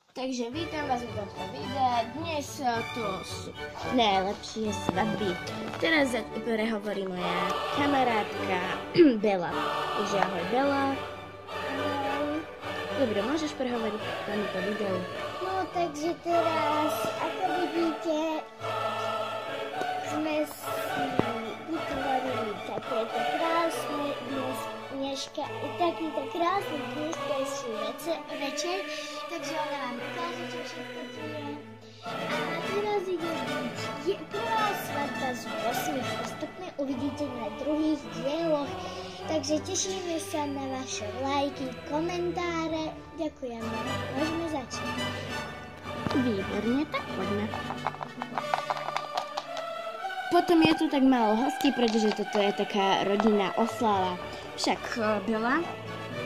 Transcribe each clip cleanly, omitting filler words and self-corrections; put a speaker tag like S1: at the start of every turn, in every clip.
S1: Takže vítam vás u tohto videa. Dnes to sú najlepšie svadby. Teraz prehovorí moja kamarátka Bela. Takže ahoj Bela. Dobre, môžeš prehovoriť k tomuto videu?
S2: No takže teraz, ako vidíte, sme si vytvorili takéto krásne takýto krásny dnešný večer, takže ona vám ukáže, čo všetko tu je. A teraz ide byť prvá svadba z 8 postupne, uvidíte na druhých dieloch, takže tešíme sa na vaše lajky, komentáre. Ďakujeme. Môžeme začať.
S1: Výborne, tak poďme. Potom je tu tak málo hostí, pretože toto je taká rodinná oslava. Však Bela,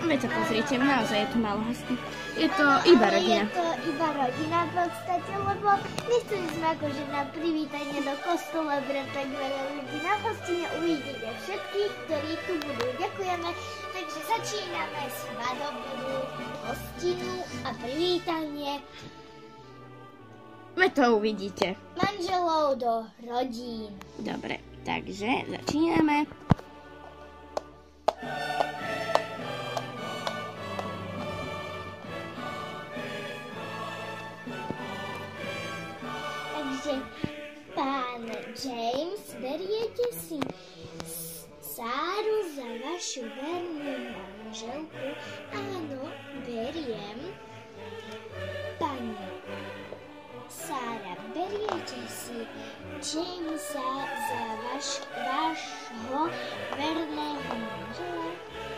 S1: veď sa pozrite, naozaj je tu málo hostí. Je to iba rodina.
S2: Je to iba rodina v podstate, lebo nechceli sme akože na privítanie do kostola brať tak veľa ľudí. Na hostine uvidíte všetkých, ktorí tu budú. Ďakujeme. Takže začíname svadobnú hostinu a privítanie
S1: Veď to uvidíte.
S2: manželov do rodín.
S1: Dobre, takže začíname.
S2: Takže pán James, beriete si Sáru za vašu vernú manželku? Áno, beriem. Pani Sára, beriete si Jamesa za vášho verného manžela?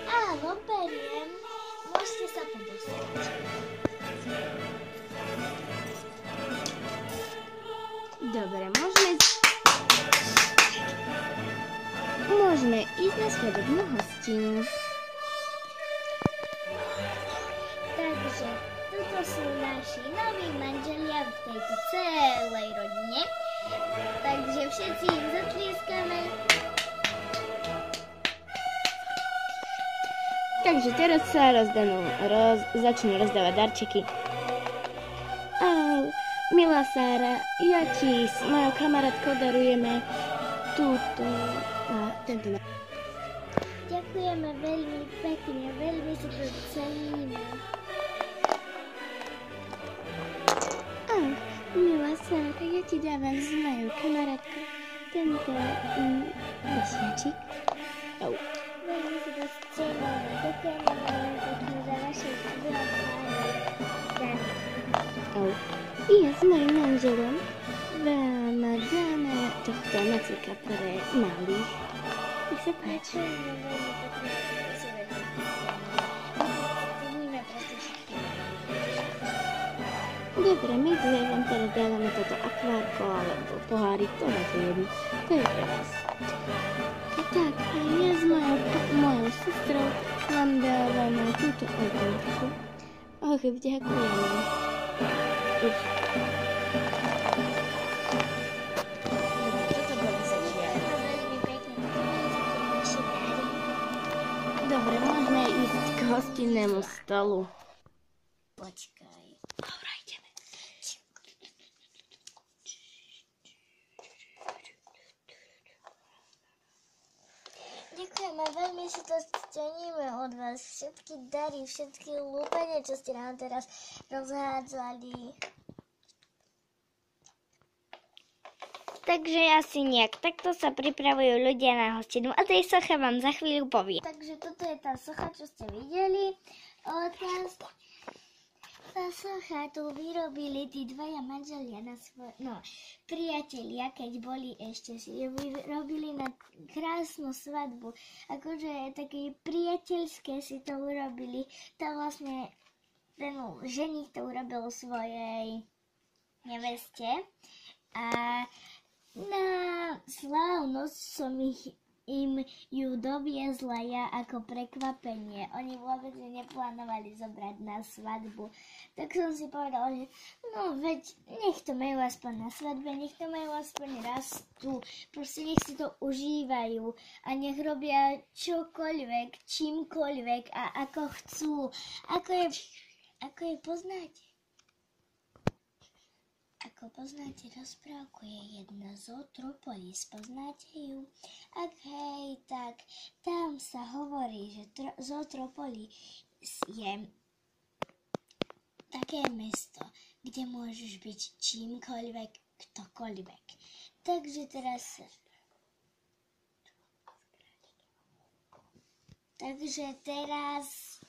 S2: Áno, beriem. Môžete sa podostať.
S1: Dobre, môžeme ísť na svadobnú hostinu.
S2: Takže toto sú naši noví manželia v tejto celej rodine. Takže všetci im zatlieskame.
S1: Takže teraz sa začnú rozdávať darčeky. Milá Sára, ja ti s mojou kamarátkou darujeme tento.
S2: Ďakujeme veľmi pekne, veľmi si to ceníme.
S1: Milá Sára, ja ti dávam s mojou kamarátkou tento vesiačik.
S2: Veľmi si to ceníme. Ďakujeme veľmi pekne za vaše dary.
S1: Ja s mojím manželom vám dáme tohto nocvika pre malých. Nech sa páči.
S2: Ďakujeme veľmi pekne. Ceníme proste všetky.
S1: Dobre, my dve vám teraz dávame toto akvárko alebo pohárik, to máte jedno. To je pre vás. Tak, a ja s mojou sestrou vám dávame túto odborku. Ďakujeme. Dobre, môžeme ísť k hostinnému stolu.
S2: Počkaj.
S1: Dobre, ideme.
S2: Ďakujeme, veľmi si to ceníme od vás. Všetky dary, všetky lúpenie, čo ste nám teraz rozhádzali. Takže asi nejak takto sa pripravujú ľudia na hostinu. A tej socha vám za chvíľu povie. Takže toto je tá socha, čo ste videli. Tá socha tu vyrobili tí dvaja manželia na priatelia, keď boli ešte si vyrobili na krásnu svadbu. Akože také priateľské si to urobili. To vlastne ten ženích to urobil svojej neveste. A na slávnosť som im ju doviezla ja ako prekvapenie. Oni vôbec neplánovali zobrať na svadbu. Tak som si povedala, že no veď nech to majú aspoň na svadbe, nech to majú aspoň raz tu. Proste nech si to užívajú a nech robia čokoľvek, čímkoľvek a ako chcú. Ako je poznáte? Ako poznáte rozprávku, je jedna Zootropolis, poznáte ju? Ak hej, tak tam sa hovorí, že Zootropolis je také mesto, kde môžeš byť čímkoľvek, ktokoľvek. Takže teraz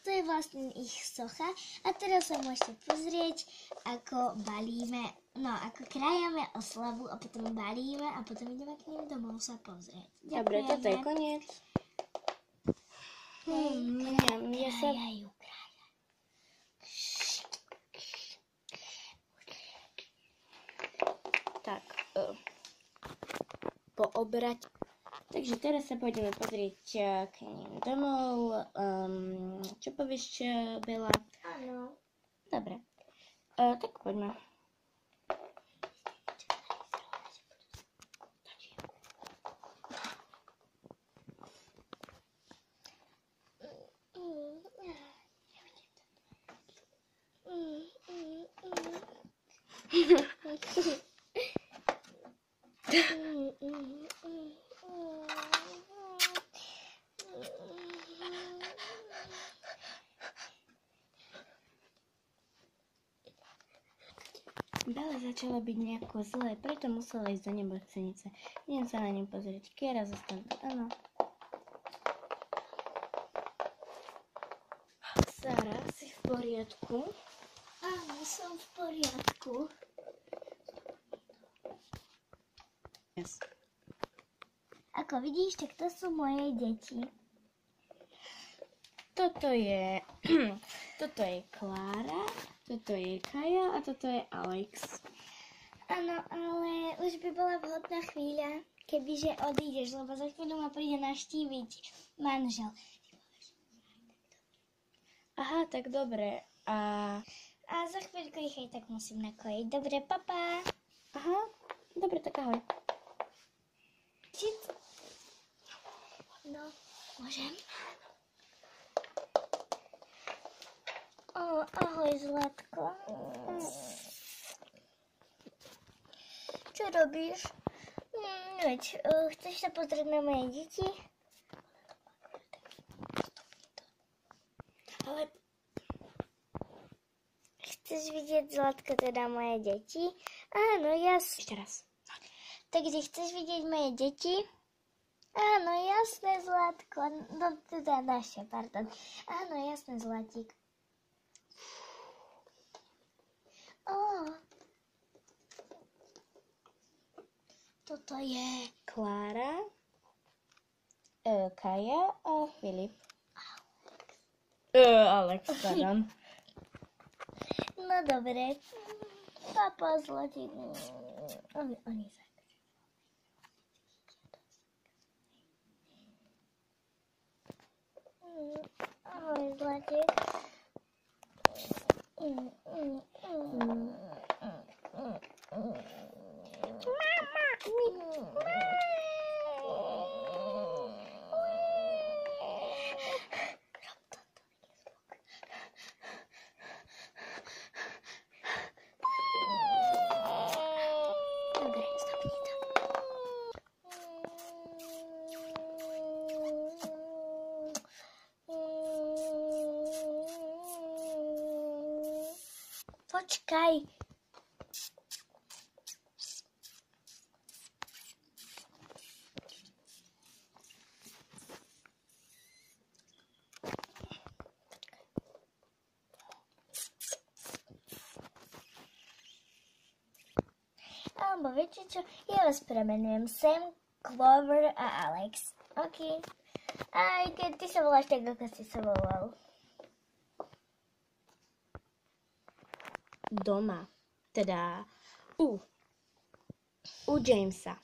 S2: to je vlastne ich socha a teraz sa môžete pozrieť, ako balíme, ako krajame oslavu a potom balíme a potom ideme k nim domov sa pozrieť.
S1: Dobre, toto je koniec.
S2: Krajajú.
S1: Tak, poobrať. Takže teraz sa pôjdeme pozrieť k nim domov. Čo povieš, Bela?
S2: Áno.
S1: Dobre, tak poďme. Bele začalo byť nejako zlé, preto musela ísť do nemocnice. Idem sa na ňu pozrieť. Kiera, zostaň tu. Áno. Sara, si v poriadku?
S2: Áno, som v poriadku.
S1: Yes.
S2: Ako vidíš, tak to sú moje deti.
S1: Toto je Klára, toto je Kaja a toto je Alex.
S2: Áno, ale už by bola vhodná chvíľa, kebyže odídeš, lebo za chvíľu ma príde navštíviť manžel.
S1: Aha, tak dobre. A
S2: za chvíľku ich aj tak musím nakojiť. Dobre, papa.
S1: aha, dobre, tak ahoj.
S2: No, môžem? Ahoj, Zlatko. Čo robíš? Nič. Chceš sa pozrieť na moje deti?
S1: Ale
S2: chceš vidieť, Zlatko, teda moje deti? Áno, jasne.
S1: ešte raz.
S2: Takže chceš vidieť moje deti? Áno, jasné, Zlatko. No, teda naše, pardon. Áno, jasné, Zlatík. Toto je
S1: Klára, Kaja a Filip. Alex, pardon.
S2: No dobre. Papa, Zlatík. Oni sa. Ahoj, Zlatík.
S1: Dobre, stopni to.
S2: Počkaj. Alebo viete čo? Ja vás premenujem. Sam, Clover a Alex. OK. Aj keď ty sa voláš tak, ako si sa volal.
S1: Doma. Teda u Jamesa.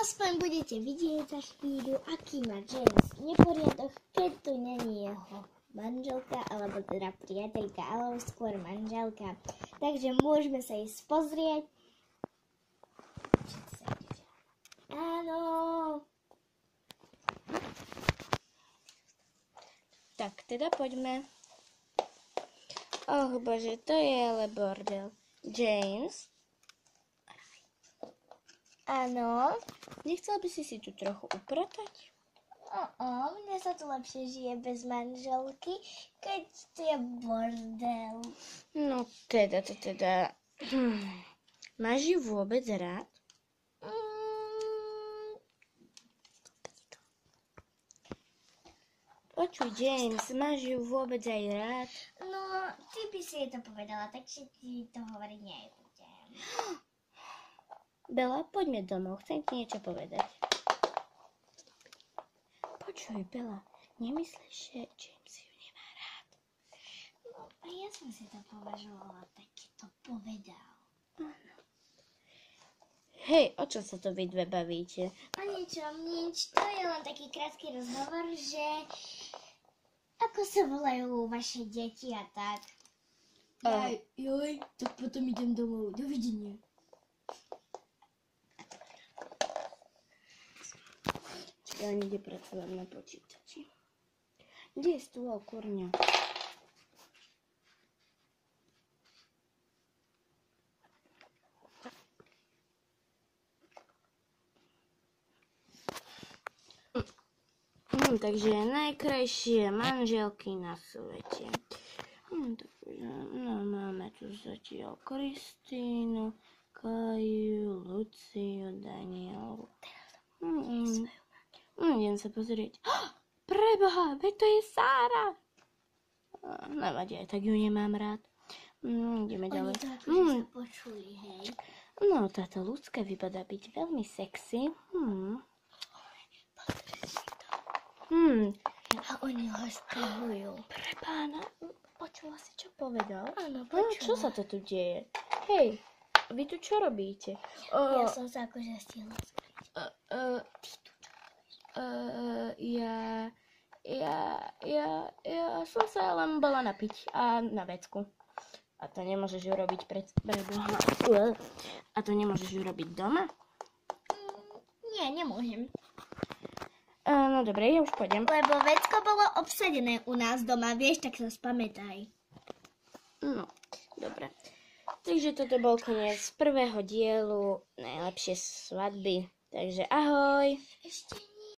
S2: Aspoň budete vidieť za chvíľu, aký má James neporiadok, keď tu není jeho manželka, alebo teda priateľka, alebo skôr manželka. Takže môžeme sa ísť pozrieť. Áno.
S1: Tak, teda poďme. Och bože, to je ale bordel. James?
S2: Áno.
S1: Nechcel by si tu trochu upratať?
S2: Mne sa tu lepšie žije bez manželky, keď tu je bordel.
S1: No teda. Máš ju vôbec rád? Počuj, James, máš ju vôbec aj rád?
S2: No, ty by si jej to povedala, takže ti to hovoriť nebudem.
S1: Bela, poďme domov, chcem ti niečo povedať. Počuj, Bela, nemyslíš, že James ju nemá rád?
S2: No, a ja som si to považovala, tak ti to povedal.
S1: Áno. Hej, o čo sa to vy dve bavíte?
S2: O ničom, nič. To je len taký krátky rozhovor, že ako sa volajú vaše deti a tak.
S1: Joj, tak potom idem domov. Dovidenia. Čiže on ide pracovať na počítači. Kde je stôl, kurňa? Takže najkrajšie manželky na svete. No, máme tu zatiaľ Kristínu, Kaju, Luciu, Danielu. Idem sa pozrieť. Preboha, veď to je Sára. Nevadí, aj tak ju nemám rád. Ideme ďalej.
S2: Oni to akože sa počuli, hej.
S1: No, táto ľudská vypadá byť veľmi sexy.
S2: A oni ho stihujú.
S1: Pre pána, počula si, čo povedal?
S2: Áno,
S1: No, čo sa to tu deje? Hej, vy tu čo robíte?
S2: Ja som sa akože stihla.
S1: Ja som sa len bola napiť a na vecku. A to nemôžeš urobiť A to nemôžeš urobiť doma?
S2: Nie, nemôžem.
S1: No dobre, ja už pôjdem.
S2: Lebo vecko bolo obsadené u nás doma, vieš, tak sa spamätaj.
S1: No, dobre. Takže toto bol koniec prvého dielu Najlepšie svadby. Takže ahoj.
S2: Ešte